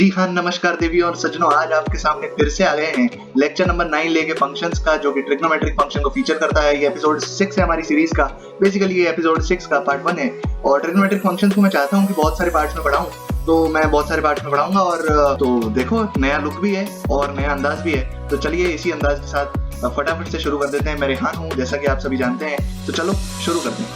जी हाँ, नमस्कार देवी और सज्जनों, आज आपके सामने फिर से आ गए हैं लेक्चर नंबर 9 लेके फंक्शंस का, जो कि ट्रिग्नोमेट्रिक फंक्शन को फीचर करता है। ये एपिसोड 6 है हमारी सीरीज का। बेसिकली ये एपिसोड 6 का पार्ट 1 है और ट्रिग्नोमेट्रिक फंक्शंस को मैं चाहता हूँ कि बहुत सारे पार्ट्स में पढ़ाऊँ, तो मैं बहुत सारे पार्ट्स में पढ़ाऊंगा। और तो देखो, नया लुक भी है और नया अंदाज भी है, तो चलिए इसी अंदाज के साथ फटाफट से शुरू कर देते हैं। मैं रेहान हूँ, जैसा कि आप सभी जानते हैं, तो चलो शुरू करते हैं।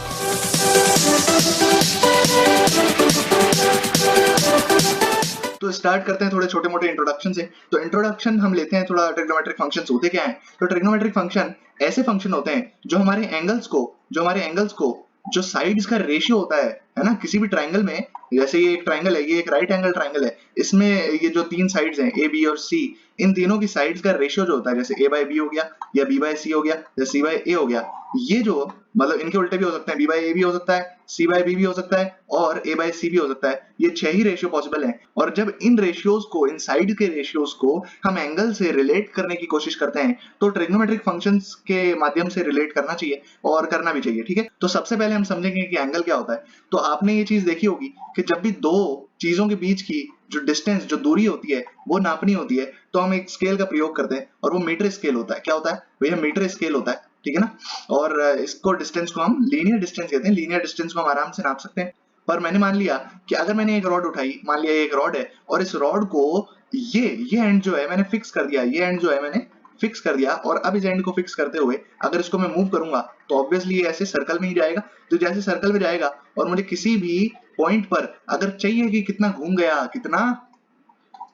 तो स्टार्ट करते हैं थोड़े छोटे मोटे इंट्रोडक्शन से। तो इंट्रोडक्शन हम लेते हैं थोड़ा, ट्रिग्नोमेट्रिक फंक्शंस होते क्या हैं। तो ट्रिग्नोमेट्रिक फंक्शन ऐसे फंक्शन होते हैं जो हमारे एंगल्स को जो साइड्स का रेशियो होता है ना, किसी भी ट्राइंगल में। जैसे ये एक ट्राइंगल है, ये एक राइट एंगल ट्राइंगल है, इसमें ये जो तीन साइड्स हैं ए बी और सी, इन तीनों की साइड्स का रेशियो जो होता है, जैसे ए बाय बी हो गया या बी बाय सी हो गया या सी बाय ए हो गया, ये जो मतलब इनके उल्टे भी हो सकते हैं, बी बाय ए भी हो सकता है, सी बाय बी भी हो सकता है और ए बाय सी भी हो सकता है। ये 6 ही रेशियो पॉसिबल हैं। और जब इन रेशियोज को, इन साइड के रेशियोज को हम एंगल से रिलेट करने की कोशिश करते हैं, तो ट्रिग्नोमेट्रिक फंक्शंस के माध्यम से रिलेट करना चाहिए और करना भी चाहिए। ठीक है, तो सबसे पहले हम समझेंगे कि एंगल क्या होता है। तो आपने ये चीज देखी होगी कि जब भी दो चीजों के बीच की जो डिस्टेंस, जो दूरी होती है, वो नापनी होती है, तो हम एक स्केल का प्रयोग करते हैं और वो मीटर स्केल होता है। क्या होता है भैया? मीटर स्केल होता है, ठीक है ना। और इसको डिस्टेंस को हम लीनियर डिस्टेंस कहते हैं। लीनियर डिस्टेंस को हम आराम से नाप सकते हैं। पर मैंने मान लिया कि अगर मैंने एक रॉड उठाई, मान लिया एक रॉड है और इस रॉड को ये एंड जो है मैंने फिक्स कर दिया, ये एंड जो है मैंने फिक्स कर दिया, और अब इस एंड को फिक्स करते हुए अगर इसको मैं मूव करूंगा तो ऑब्वियसली ये ऐसे सर्कल में ही जाएगा। तो जैसे सर्कल में जाएगा और मुझे किसी भी पॉइंट पर अगर चाहिए कि कितना घूम गया, कितना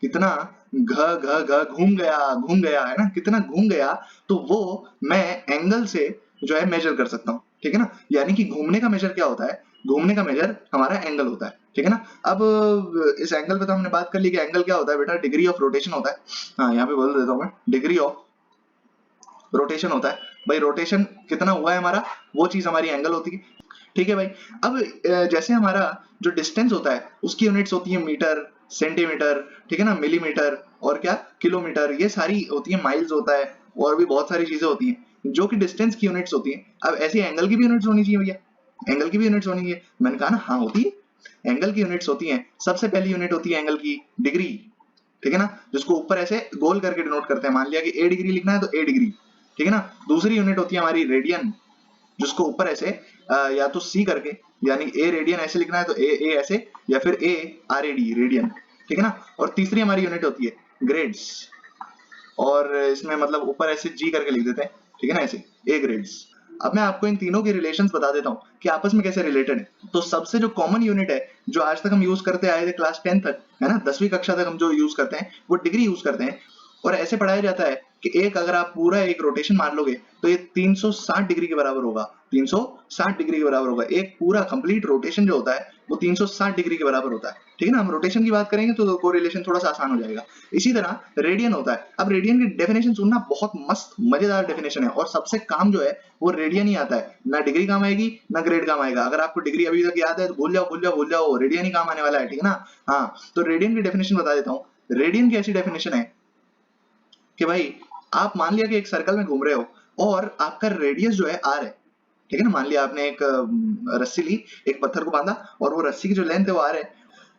कितना घूम गया है ना, कितना घूम गया, तो वो मैं एंगल से जो है मेजर कर सकता हूँ। ठीक है ना, यानी कि घूमने का मेजर क्या होता है? घूमने का मेजर हमारा एंगल होता है। ठीक है ना। अब इस एंगल पे तो हमने बात कर ली कि एंगल क्या होता है बेटा, डिग्री ऑफ रोटेशन होता है। हाँ, यहाँ पे बोल देता हूँ मैं, डिग्री ऑफ रोटेशन होता है। भाई रोटेशन कितना हुआ है हमारा, वो चीज हमारी एंगल होती है। ठीक है भाई। अब जैसे हमारा जो डिस्टेंस होता है उसकी यूनिट्स होती है मीटर, सेंटीमीटर, ठीक है ना, मिलीमीटर और क्या, किलोमीटर, ये सारी होती है, माइल्स होता है और भी बहुत सारी चीजें होती हैं जो कि डिस्टेंस की यूनिट्स होती हैं। अब ऐसी एंगल की भी यूनिट्स होनी चाहिए भैया, एंगल की भी यूनिट्स होनी चाहिए। मैंने कहा ना, हाँ होती है, एंगल की यूनिट्स होती हैं। सबसे पहली यूनिट होती है एंगल की डिग्री, ठीक है ना, जिसको ऊपर ऐसे गोल करके डिनोट करते हैं। मान लिया कि ए डिग्री लिखना है तो ए डिग्री, ठीक है ना। दूसरी यूनिट होती है हमारी रेडियन, जिसको ऊपर ऐसे या तो सी करके, यानी ए रेडियन ऐसे लिखना है तो ए ऐसे, या फिर A R A D radian, ठीक है ना। और तीसरी हमारी यूनिट होती है ग्रेड्स, और इसमें मतलब ऊपर ऐसे जी करके लिख देते हैं, ठीक है ना, ऐसे ए ग्रेड्स। अब मैं आपको इन तीनों के रिलेशंस बता देता हूँ कि आपस में कैसे रिलेटेड है। तो सबसे जो कॉमन यूनिट है, जो आज तक हम यूज करते आए थे क्लास 10 तक, है ना, 10वीं कक्षा तक हम जो यूज करते हैं वो डिग्री यूज करते हैं। और ऐसे पढ़ाया जाता है कि एक, अगर आप पूरा एक रोटेशन मान लोगे तो ये 360 डिग्री के बराबर होगा। 360 डिग्री के बराबर होगा एक पूरा कंप्लीट रोटेशन जो होता है, वो 360 डिग्री के बराबर होता है। ठीक है ना, हम रोटेशन की बात करेंगे तो कोरिलेशन थोड़ा सा आसान हो जाएगा। इसी तरह रेडियन होता है। अब रेडियन की डेफिनेशन सुनना, बहुत मस्त मजेदार डेफिनेशन है और सबसे काम जो है वो रेडियन ही आता है। ना डिग्री काम आएगी ना ग्रेड काम आएगा। अगर आपको डिग्री अभी तक याद है तो भूल जाओ, रेडियन ही काम आने वाला है, ठीक है ना। हाँ, तो रेडियन की डेफिनेशन बता देता हूँ। रेडियन की ऐसी डेफिनेशन है कि भाई, आप मान लिया कि एक सर्कल में घूम रहे हो और आपका रेडियस जो है आर है, ठीक है ना। मान लिया आपने एक रस्सी ली, एक पत्थर को बांधा और वो रस्सी की जो लेंथ है वो आर है।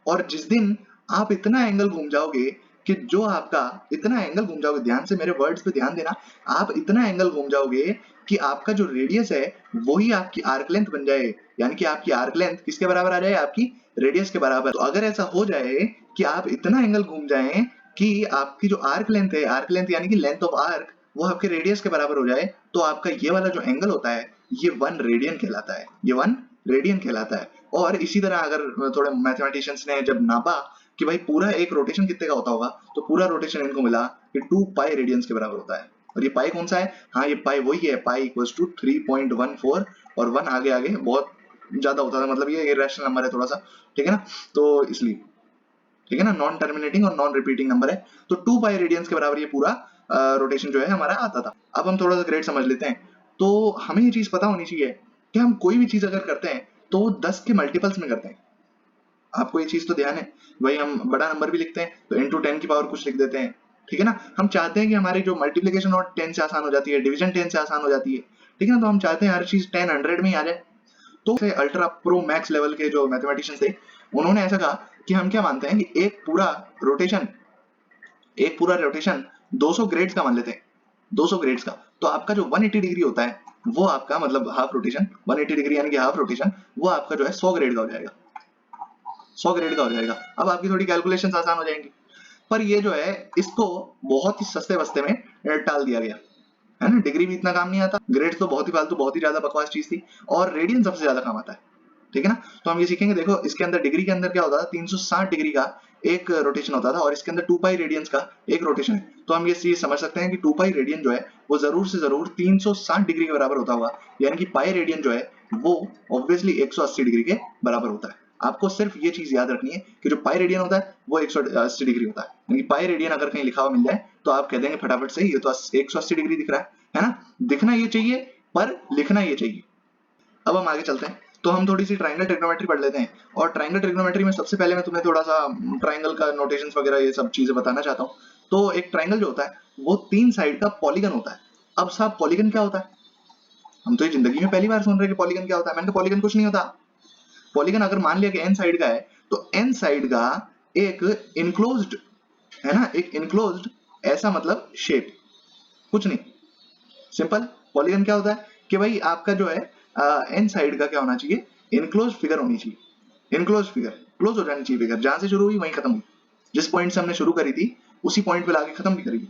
और जिस दिन आप इतना एंगल घूम जाओगे कि जो आपका इतना एंगल घूम जाओगे, ध्यान से मेरे वर्ड्स पे ध्यान देना, आप इतना एंगल घूम जाओगे कि आपका जो रेडियस है वही आपकी आर्क लेंथ बन जाए। यानी कि आपकी आर्क लेंथ किसके बराबर आ जाए? आपकी रेडियस के बराबर। तो अगर ऐसा हो जाए कि आप इतना एंगल घूम जाएं कि आपकी जो आर्क लेंथ है, आर्क लेंथ यानी कि लेंथ ऑफ आर्क, वो आपके रेडियस के बराबर हो जाए, तो आपका ये वाला जो एंगल होता है ये 1 रेडियन कहलाता है। ये 1 रेडियन कहलाता है। और इसी तरह अगर थोड़े मैथमेटिशियंस ने जब नापा कि भाई पूरा एक रोटेशन कितने का होता होगा, तो पूरा रोटेशन इनको मिला कि 2 पाई रेडियंस के बराबर होता है। और ये पाई कौन सा है? हाँ, ये पाई वही है, पाई इक्वल्स टू 3.14, और 1 आगे आगे बहुत ज्यादा होता था, मतलब ये इरेशनल नंबर है थोड़ा सा, ठीक है ना, तो इसलिए, ठीक है ना, नॉन टर्मिनेटिंग और नॉन रिपीटिंग नंबर है। तो 2 पाई रेडियंस के बराबर ये पूरा रोटेशन जो है हमारा आता था। अब हम थोड़ा सा ग्रेड समझ लेते हैं। तो हमें ये चीज पता होनी चाहिए कि हम कोई भी चीज अगर करते हैं तो 10 के मल्टीपल्स में करते हैं। आपको ये चीज तो ध्यान है भाई, हम बड़ा नंबर भी लिखते हैं तो इंटू 10 की पावर कुछ लिख देते हैं, ठीक है ना। हम चाहते हैं कि हमारी जो मल्टीप्लीकेशन और 10 से आसान हो जाती है, डिवीजन 10 से आसान हो जाती है, ठीक है ना, तो हम चाहते हैं हर चीज 10 100 में ही आ जाए। तो अल्ट्रा प्रो मैक्स लेवल के जो मैथमेटिशियंस थे, उन्होंने ऐसा कहा कि हम क्या मानते हैं कि एक पूरा रोटेशन 200 ग्रेड्स का मान लेते हैं, 200 ग्रेड्स का। तो आपका जो 180 डिग्री होता है वो आपका मतलब हाफ रोटेशन, 180 डिग्री यानी कि हाफ रोटेशन, वो आपका जो है 100 ग्रेड का हो जाएगा, 100 ग्रेड का हो जाएगा। अब आपकी थोड़ी कैलकुलेशंस आसान हो जाएंगी। पर ये जो है इसको बहुत ही सस्ते बस्ते में टाल दिया गया है ना। डिग्री भी इतना काम नहीं आता, ग्रेड तो बहुत ही फालतू, बहुत ही ज्यादा बकवास चीज थी, और रेडियन सबसे ज्यादा काम आता है, ठीक है ना। तो हम ये सीखेंगे, देखो इसके अंदर डिग्री के अंदर क्या होता था, 360 डिग्री का एक रोटेशन होता था, और इसके अंदर 2 पाई रेडियंस का एक रोटेशन है। तो हम ये चीज समझ सकते हैं कि 2 पाई रेडियन जो है वो जरूर से जरूर 360 डिग्री के बराबर होता होगा, यानी कि पाई रेडियन जो है वो ऑब्वियसली 180 डिग्री के बराबर होता है। आपको सिर्फ ये चीज याद रखनी है कि जो पाई रेडियन होता है वो 180 डिग्री होता है, यानी पाई रेडियन अगर कहीं लिखा हुआ मिल जाए तो आप कह देंगे फटाफट से ये तो 180 डिग्री दिख रहा है ना। दिखना ये चाहिए पर लिखना ये चाहिए। अब हम आगे चलते हैं, तो हम थोड़ी सी ट्रायंगल ट्रिग्नोमेट्री पढ़ लेते हैं। और ट्रायंगल ट्रिग्नोमेट्री में सबसे पहले मैं तुम्हें थोड़ा सा ट्रायंगल का नोटेशंस वगैरह ये सब चीजें बताना चाहता हूँ। तो एक ट्रायंगल जो होता है वो 3 साइड का पॉलीगन होता है। अब साहब पॉलीगन क्या होता है, हम तो ये जिंदगी में पहली बार सुन रहे हैं कि पॉलीगन क्या होता है। मैंने कहा पॉलीगन कुछ नहीं होता। पॉलीगन अगर मान लिया कि n साइड का है तो n साइड का एक इनक्लोज्ड है ना, एक इनक्लोज्ड ऐसा मतलब शेप, कुछ नहीं, सिंपल। पॉलीगन क्या होता है कि भाई आपका जो है एन साइड का क्या होना चाहिए, इनक्लोज फिगर होनी चाहिए। इनक्लोज फिगर, क्लोज हो जानी चाहिए फिगर, जहां से शुरू हुई वहीं खत्म हुई, जिस पॉइंट से हमने शुरू करी थी उसी पॉइंट पे लाके खत्म भी करेगी,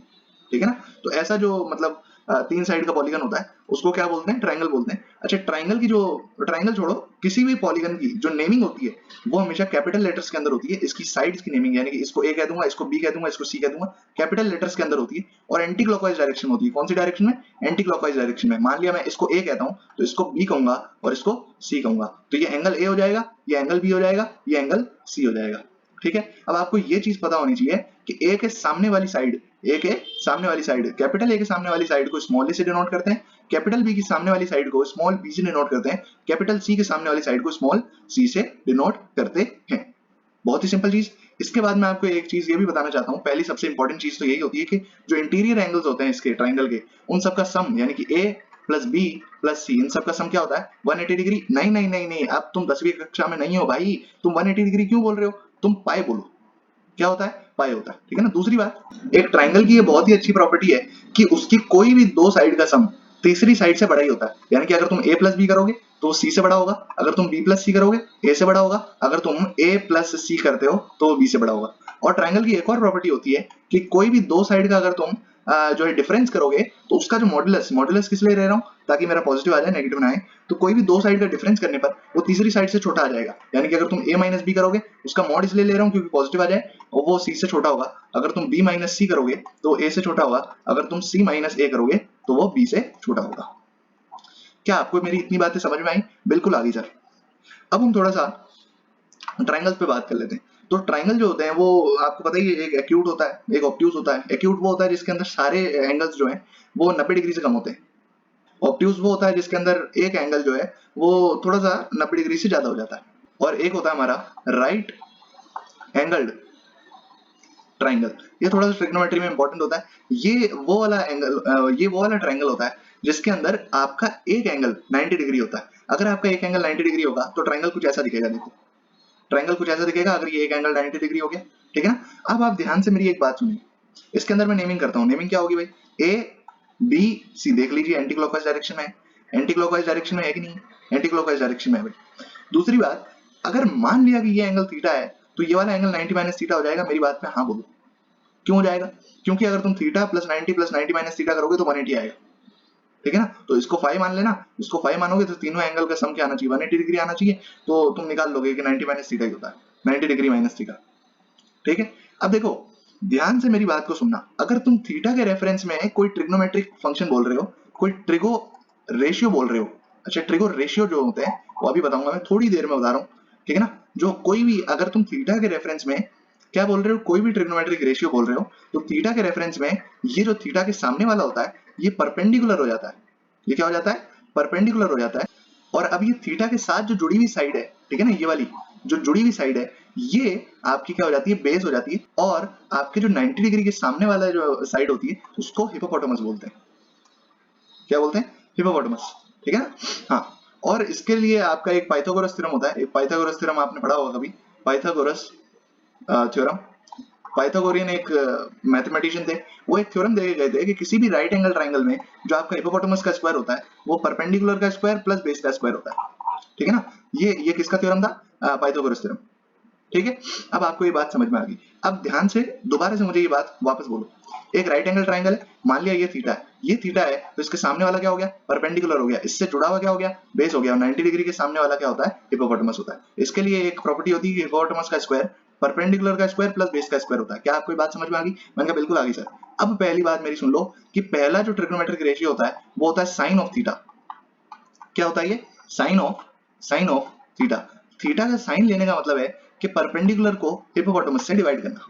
ठीक है ना। तो ऐसा जो मतलब 3 साइड का पॉलीगन होता है उसको क्या बोलते हैं, ट्रायंगल बोलते हैं। अच्छा ट्रायंगल की जो, ट्रायंगल छोड़ो, किसी भी पॉलीगन की जो नेमिंग होती है वो हमेशा कैपिटल लेटर्स के अंदर होती है। इसकी साइड्स की नेमिंग, यानी कि इसको ए कह दूंगा, इसको बी कह दूंगा, इसको सी कह दूंगा, कैपिटल लेटर्स के अंदर होती है। और एंटी क्लॉकवाइज डायरेक्शन होती है, कौन सी डायरेक्शन में, एंटी क्लॉकवाइज डायरेक्शन में। मान लिया मैं इसको ए कहता हूं तो इसको बी कहूंगा और इसको सी कहूंगा, तो ये एंगल ए हो जाएगा, ये एंगल बी हो जाएगा, ये एंगल सी हो जाएगा, ठीक है। अब आपको ये चीज पता होनी चाहिए कि ए के सामने वाली साइड, ए के सामने वाली साइड, कैपिटल ए के सामने वाली साइड को स्मॉल ए से डिनोट करते हैं, कैपिटल बी की सामने वाली साइड को स्मॉल बी से डिनोट करते हैं, कैपिटल सी के सामने वाली साइड को स्मॉल सी से डिनोट करते हैं। बहुत ही सिंपल चीज। इसके बाद मैं आपको एक चीज ये भी बताना चाहता हूँ, पहली सबसे इंपॉर्टेंट चीज तो यही होती है कि जो इंटीरियर एंगल्स होते हैं इसके ट्राइंगल के, उन सबका सम, यानी कि ए प्लस बी प्लस सी, इन सबका सम क्या होता है, 180 डिग्री। नहीं नहीं नहीं नहीं, अब तुम 10वीं कक्षा में नहीं हो भाई, तुम 180 डिग्री क्यों बोल रहे हो, तुम पाई बोलो, क्या होता है, पाई होता है, ठीक है ना। दूसरी बात, एक ट्राइंगल की ये बहुत ही अच्छी प्रॉपर्टी है कि उसकी कोई भी दो साइड का सम तीसरी साइड से बड़ा ही होता है। यानी कि अगर तुम a प्लस बी करोगे तो सी से बड़ा होगा, अगर तुम b प्लस सी करोगे a से बड़ा होगा, अगर तुम a प्लस सी करते हो तो b से बड़ा होगा। और ट्राइंगल की एक और प्रॉपर्टी होती है कि कोई भी दो साइड का अगर तुम जो है डिफरेंस करोगे तो उसका जो मॉडुलस, मॉडुलस किस लिए ले रहा हूँ, ताकि मेरा पॉजिटिव आ जाए नेगेटिव ना आए, तो कोई भी दो साइड का डिफरेंस करने पर वो तीसरी साइड से छोटा आ जाएगा। यानी कि अगर तुम a माइनस बी करोगे उसका मॉड इसलिए ले रहा हूँ क्योंकि पॉजिटिव आ जाए और वो c से छोटा होगा, अगर तुम b माइनस सी करोगे तो a से छोटा होगा, अगर तुम c माइनस a करोगे तो वो b से छोटा होगा। क्या आपको मेरी इतनी बातें समझ में आई, बिल्कुल आ गई सर। अब हम थोड़ा सा ट्राइंगल्स पे बात कर लेते हैं। तो ट्राइंगल जो होते हैं वो आपको पता ही है, एक एक्यूट होता है, एक ऑब्ट्यूज होता है। एक्यूट वो होता है जिसके अंदर सारे एंगल्स जो हैं वो 90 डिग्री से कम होते हैं। ऑब्ट्यूज वो होता है जिसके अंदर एक एंगल जो है वो थोड़ा सा 90 डिग्री से ज्यादा हो जाता है। और एक होता है हमारा राइट एंगल्ड ट्राइंगल, ये थोड़ा सा ट्रिग्नोमेट्री में इंपॉर्टेंट होता है। ये वो वाला एंगल, ये वो वाला ट्राइंगल होता है जिसके अंदर आपका एक एंगल 90 डिग्री होता है। अगर आपका एक एंगल 90 डिग्री होगा तो ट्राइंगल कुछ ऐसा दिखेगा, देखो ट्राइंगल कुछ ऐसा दिखेगा अगर ये एक एंगल 90 डिग्री हो गया, ठीक है ना। अब आप ध्यान से मेरी एक बात सुनिए, इसके अंदर मैं नेमिंग करता हूँ। नेमिंग क्या होगी भाई, ए बी सी, देख लीजिए एंटी क्लॉकवाइज डायरेक्शन में है, एंटी क्लॉकवाइज डायरेक्शन में है कि नहीं, एंटी क्लॉकवाइज डायरेक्शन में है भाई। दूसरी बात, अगर मान लिया कि ये एंगल थीटा है तो ये वाला एंगल 90 माइनस थीटा हो जाएगा। मेरी बात पे हाँ बोलो, क्यों हो जाएगा, क्योंकि अगर तुम थीटा प्लस 90 माइनस थीटा करोगे तो 180 आएगा, ठीक है ना। तो इसको 5 मान लेना, इसको 5 मानोगे तो तीनों एंगल का सम क्या आना चाहिए, 180 डिग्री आना चाहिए। तो तुम निकाल लोगे कि 90 माइनस थीटा ही होता है, 90 डिग्री माइनस थीटा, ठीक है। अब देखो ध्यान से मेरी बात को सुनना, अगर तुम थीटा के रेफरेंस में कोई ट्रिग्नोमेट्रिक फंक्शन बोल रहे हो, कोई ट्रिगो रेशियो बोल रहे हो, अच्छा ट्रिगो रेशियो जो होते हैं वो अभी बताऊंगा मैं, थोड़ी देर में बता रहा हूँ, ठीक है ना। जो कोई भी, अगर तुम थीटा के रेफरेंस में क्या बोल रहे हो, कोई भी ट्रिग्नोमेट्रिक रेशियो बोल रहे हो, तो थीटा के रेफरेंस में ये जो थीटा के सामने वाला होता है ये परपेंडिकुलर हो जाता है। ये क्या हो जाता है, परपेंडिकुलर हो जाता है। और अब ये थीटा के साथ जो जुड़ी हुई साइड है, ठीक है ना, ये वाली जो जुड़ी हुई साइड है ये आपकी क्या हो जाती है, बेस हो जाती है। और आपके जो 90 डिग्री के सामने वाला जो साइड होती है उसको हिपोपोटामस बोलते हैं। क्या बोलते हैं, हिपोपोटामस, ठीक है ना। हाँ, और इसके लिए आपका एक पाइथागोरस थ्योरम होता है, एक पाइथागोरस थ्योरम आपने पढ़ा होगा कभी, पाइथागोरस थ्योरम। पाइथागोरियन एक मैथमेटिशियन थे, वो एक थ्योरम दे गए थे कि किसी भी राइट एंगल ट्राइंगल में जो आपका हिपोपोटामस का स्क्वायर होता है वो परपेंडिकुलर का स्क्वायर प्लस बेस का स्क्वायर होता है, ठीक है ना। ये किसका थ्योरम था? पाइथागोरस थ्योरम, ठीक है। अब आपको ये बात समझ में आ गई। अब ध्यान से दोबारा से मुझे ये बात वापस बोलो। एक राइट एंगल ट्राइंगल है, मान लिया ये थीटा है, ये थीटा है, तो इसके सामने वाला क्या हो गया? परपेंडिकुलर हो गया, इससे जुड़ा हुआ क्या हो गया? बेस हो गया। और 90 डिग्री के सामने वाला क्या होता है? हिपोपोटामस होता है। इसके लिए एक प्रॉपर्टी होती है कि हिपोपोटामस का स्क्वायर परपेंडिकुलर का स्क्वायर प्लस बेस का स्क्वायर होता है। क्या आपको ये बात समझ में आ गई? मैंने कहा बिल्कुल आ गई सर। अब पहली बात मेरी सुन लो कि पहला जो ट्रिग्नोमेट्रिक रेशियो होता है वो होता है साइन ऑफ थीटा। क्या होता है ये? Sine of theta. थीटा का साइन लेने का मतलब है कि परपेंडिकुलर को हिपोपोटामस से डिवाइड करना।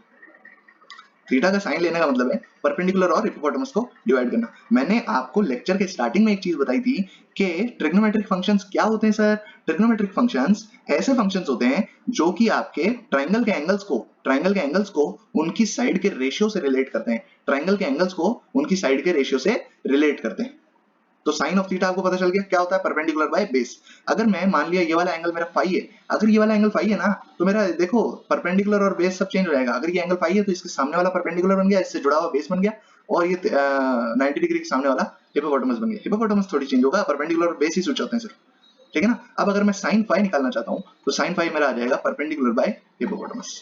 थीटा का साइन लेने का मतलब है परपेंडिकुलर और हिपोपोटामस को डिवाइड करना। मैंने आपको लेक्चर के स्टार्टिंग में एक चीज बताई थी कि ट्रिग्नोमेट्रिक फंक्शंस क्या होते हैं सर? ट्रिग्नोमेट्रिक फंक्शंस ऐसे फंक्शंस होते हैं जो कि आपके ट्राइंगल के एंगल्स को उनकी साइड के रेशियो से रिलेट करते हैं। ट्राइंगल के एंगल्स को उनकी साइड के रेशियो से रिलेट करते हैं। तो साइन ऑफ थीटा आपको पता चल गया क्या होता है? Perpendicular by base. अगर मैं मान लिया ये वाला एंगल मेरा फाई है, अगर ये वाला एंगल फाई है ना, तो मेरा देखो परपेंडिकुलर और बेस सब चेंज हो जाएगा। अगर ये एंगल फाई है तो इसके सामने वाला परपेंडिकुलर बन गया, इससे जुड़ा हुआ बेस बन गया, और ये 90 डिग्री के सामने वाला हिपोपोटामस बन गया। हिपोपोटामस थोड़ी चेंज होगा, परपेंडिकुलर और बेस ही स्विच होते हैं सिर्फ, ठीक है ना। अब अगर मैं साइन फाई निकालना चाहता हूँ तो साइन फाई मेरा आ जाएगा परपेंडिकुलर बाय हिपोपोटामस,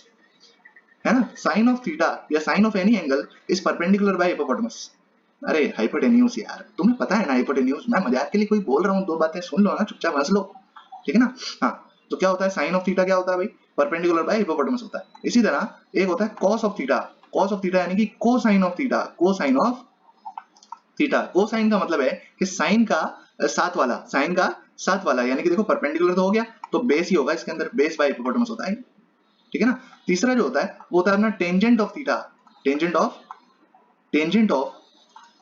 है ना। साइन ऑफ थीटा या sine of any angle is perpendicular by hippopotamus. अरे हाइपोटेन्यूज यार, तुम्हें पता है ना हाइपोटेन्यूज। मैं मजाक के लिए कोई बोल रहा हूँ, दो बातें सुन लो ना, चुपचाप हंस लो, ठीक है ना। हाँ, तो क्या होता है साइन ऑफ थीटा? क्या होता है भाई? परपेंडिकुलर बाय हिपोपोटामस होता है। इसी तरह एक होता है cos of theta. Cos of theta यानी कि cosine of theta. Cosine of theta, cosine का मतलब है कि साइन का साथ वाला, साइन का साथ वाला, यानी कि देखो परपेंडिकुलर तो हो गया तो बेस ही होगा इसके अंदर, बेस बाय हिपोपोटामस होता है, ठीक है ना। तीसरा जो होता है वो होता है अपना tangent of theta. Tangent of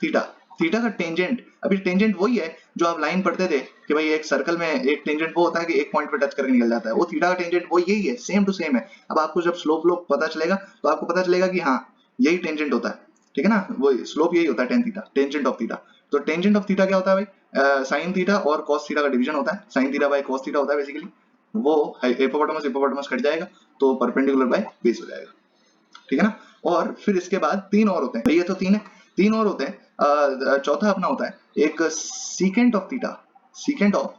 theta. Theta का टेंजेंट, अभी टेंजेंट वही है जो आप लाइन पढ़ते थे कि भाई एक सर्कल में एक टेंजेंट वो होता है कि एक पॉइंट पे टच करके निकल जाता है, वो थीटा का टेंजेंट वो यही है, सेम टू सेम है। अब आपको जब स्लोप लो पता चलेगा तो आपको पता चलेगा कि हाँ यही टेंजेंट होता है, ठीक है ना। वो स्लोप यही होता है tan theta, tangent of theta. तो टेंजेंट ऑफ थीटा क्या होता है भाई? साइन थीटा और कॉस थीटा का डिवीजन होता है। Sine theta by cos theta होता है बेसिकली। वो हिपोपोटामस कट जाएगा तो परपेंडिकुलर बाय बेस हो जाएगा, ठीक है ना। और फिर इसके बाद तीन और होते हैं, ये तो तीन है, तीन और होते हैं। चौथा अपना होता है एक secant of theta. Secant of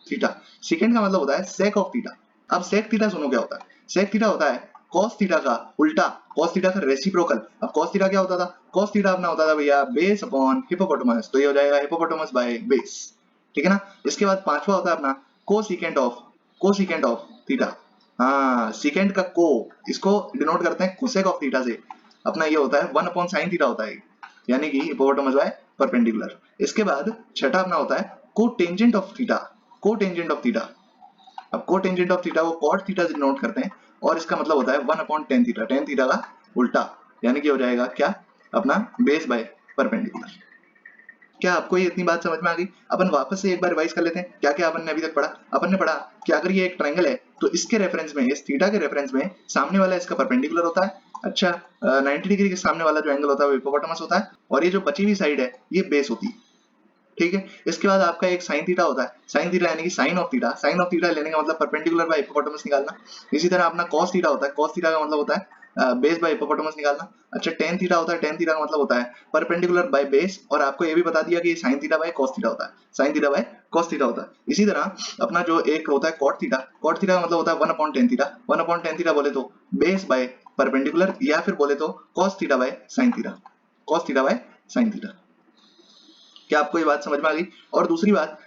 theta, secant का मतलब होता है सेक ऑफ थीटा। अब सेक थीटा सुनो क्या होता है? सेक थीटा होता है कॉस थीटा का उल्टा, कॉस थीटा का रेसिप्रोकल। अब कॉस थीटा क्या होता था? कॉस थीटा अपना होता था भैया बेस अपॉन हिपोपोटामस, तो ये हो जाएगा हिपोपोटामस बाय बेस, ठीक है ना। इसके बाद पांचवा होता है अपना कोसीकेंट ऑफ थीटा। हाँ, सीकेंट का को, इसको डिनोट करते हैं कोसेक ऑफ थीटा से। अपना ये होता है 1 अपॉन साइन थीटा होता है, यानी कि हिपोपोटामस बाय परपेंडिकुलर। इसके बाद छठा अपना होता है cotangent of theta. Cotangent of theta, अब कोटेंजेंट ऑफ थीटा को कॉट थीटा से डिनोट करते हैं, और इसका मतलब होता है 1 upon tan theta, tan theta का उल्टा, यानी कि हो जाएगा क्या? अपना बेस बाय परपेंडिकुलर। क्या आपको ये इतनी बात समझ में आ गई? अपन वापस से एक बार रिवाइज कर लेते हैं क्या क्या अपन ने अभी तक पढ़ा। अपन ने पढ़ा कि अगर ये एक ट्रायंगल है तो इसके रेफरेंस में, इस थीटा के रेफरेंस में सामने वाला इसका परपेंडिकुलर होता है। अच्छा, 90 डिग्री के सामने वाला जो एंगल होता है वो हिपोपोटामस होता है, और ये जो बची हुई साइड है ये बेस होती है, ठीक है। इसके बाद आपका एक साइन थीटा होता है, साइन थीटा यानी कि sine of theta. Sine of theta लेने का मतलब परपेंडिकुलर बाय हिपोपोटामस निकालना। इसी तरह अपना कॉस थीटा होता है, कॉस थीटा का मतलब होता है बेस बाय हिपोपोटामस निकालना। अच्छा, टेन थीटा होता है, टेन थीटा का मतलब होता है परपेंडिकुलर बाय बेस, और आपको ये भी बता दिया कि sine theta by cos theta होता है, sine theta by cos theta होता है। इसी तरह अपना जो एक होता है कॉट थीटा, कॉट थीटा का मतलब होता है 1 upon tan theta. 1 upon tan theta बोले तो बेस बाय परपेंडिकुलर, या फिर बोले तो cos theta by sine theta, cos theta by sine theta. क्या आपको ये बात समझ में आ गई? और दूसरी बात,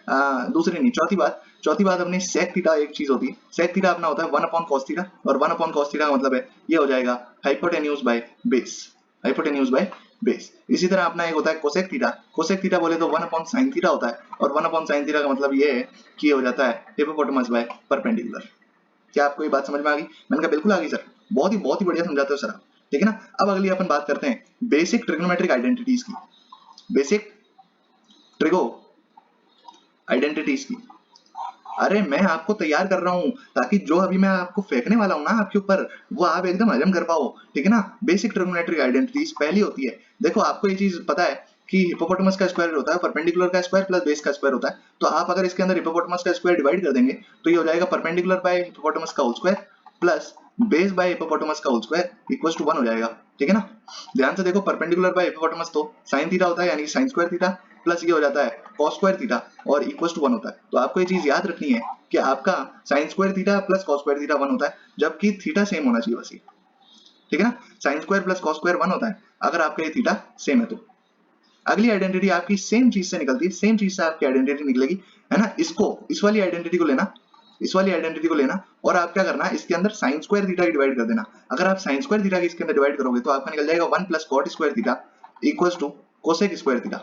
दूसरी नहीं, चौथी बात अपनी सेक थीटा एक चीज होती है। सेक थीटा अपना होता है 1 अपॉन कॉस थीटा, और 1 अपॉन कॉस थीटा का मतलब है ये हो जाएगा hypotenuse by base, hypotenuse by base. इसी तरह अपना एक होता है कोसेक थीटा। कोसेक थीटा बोले तो 1 अपॉन साइन थीटा होता है, और 1 अपॉन साइन थीटा का मतलब ये है कि ये हो जाता है हिपोपोटामस बाय परपेंडिकुलर। क्या आपको ये बात समझ में आ गई? मैंने कहा बिल्कुल आ गई सर, बहुत ही बढ़िया समझाते हो सर आप, ठीक है ना। अब अगली अपन बात करते हैं बेसिक ट्रिग्नोमेट्रिक आइडेंटिटीज की, बेसिक ट्रिगो आइडेंटिटीज की। अरे मैं आपको तैयार कर रहा हूँ ताकि जो अभी मैं आपको फेंकने वाला हूँ ना आपके ऊपर, वो आप एकदम हजम कर पाओ, ठीक है ना। बेसिक ट्रिग्नोमेट्रिक आइडेंटिटीज पहली होती है, देखो आपको ये चीज पता है कि हिपोपोटामस का स्क्वायर होता है परपेंडिकुलर का स्क्वायर प्लस बेस का स्क्वायर होता है। तो आप अगर इसके अंदर हिपोपोटामस का स्क्वायर डिवाइड कर देंगे तो ये हो जाएगा परपेंडिकुलर बाय हिपोपोटामस का whole square plus base by hippopotamus का होल स्क्वायर इक्वल्स टू 1 हो जाएगा, ठीक है ना। ध्यान से देखो, परपेंडिकुलर बाय हिपोपोटामस तो साइन थीटा होता है, यानी साइन स्क्वायर थीटा प्लस ये हो जाता है कॉस स्क्वायर थीटा और इक्वल्स टू 1 होता है। तो आपको ये चीज याद रखनी है कि आपका sine square theta plus cos square theta 1 होता है, जबकि थीटा सेम होना चाहिए बस ये, ठीक है ना। Sine square plus cos square 1 होता है अगर आपका ये थीटा सेम है तो। अगली आइडेंटिटी आपकी सेम चीज से निकलती है, सेम चीज से आपकी आइडेंटिटी निकलेगी, है ना। इसको इस वाली आइडेंटिटी को लेना, इस वाली आइडेंटिटी को लेना और आप क्या करना, इसके अंदर साइन स्क्वायर थीटा की डिवाइड कर देना। अगर आप साइन स्क्वायर थीटा की इसके अंदर डिवाइड करोगे तो आपका निकल जाएगा 1 plus cot square theta equals to cosec square theta.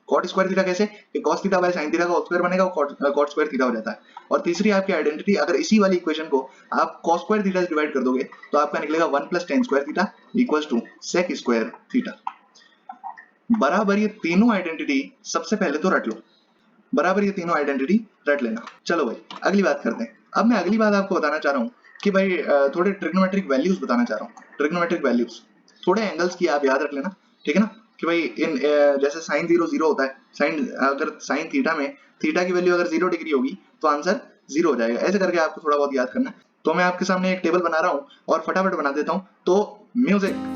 Cot square theta कैसे, कि cos theta by sin theta का होल स्क्वायर बनेगा और cot स्क्वायर थीटा हो जाता है। और तीसरी आपकी आइडेंटिटी, अगर इसी वाली इक्वेशन को आप cos स्क्वायर थीटा से डिवाइड कर दोगे तो आपका निकलेगा 1 plus tan square theta equals to sec square theta. बराबर ये तीनों आइडेंटिटी सबसे पहले तो रट लो, बराबर ये तीनों आइडेंटिटी रट लेना। चलो भाई अगली बात करते हैं। अब मैं अगली बात आपको बताना चाह रहा हूँ कि भाई थोड़े ट्रिग्नोमेट्रिक वैल्यूज बताना चाह रहा हूँ। ट्रिग्नोमेट्रिक वैल्यूज थोड़े एंगल्स की आप याद रख लेना, ठीक है ना। कि भाई इन जैसे साइन 0 0 होता है, साइन अगर साइन थीटा में थीटा की वैल्यू अगर 0 डिग्री होगी तो आंसर 0 हो जाएगा। ऐसे करके आपको थोड़ा बहुत याद करना है। तो मैं आपके सामने एक टेबल बना रहा हूँ और फटाफट बना देता हूँ, तो म्यूजिक।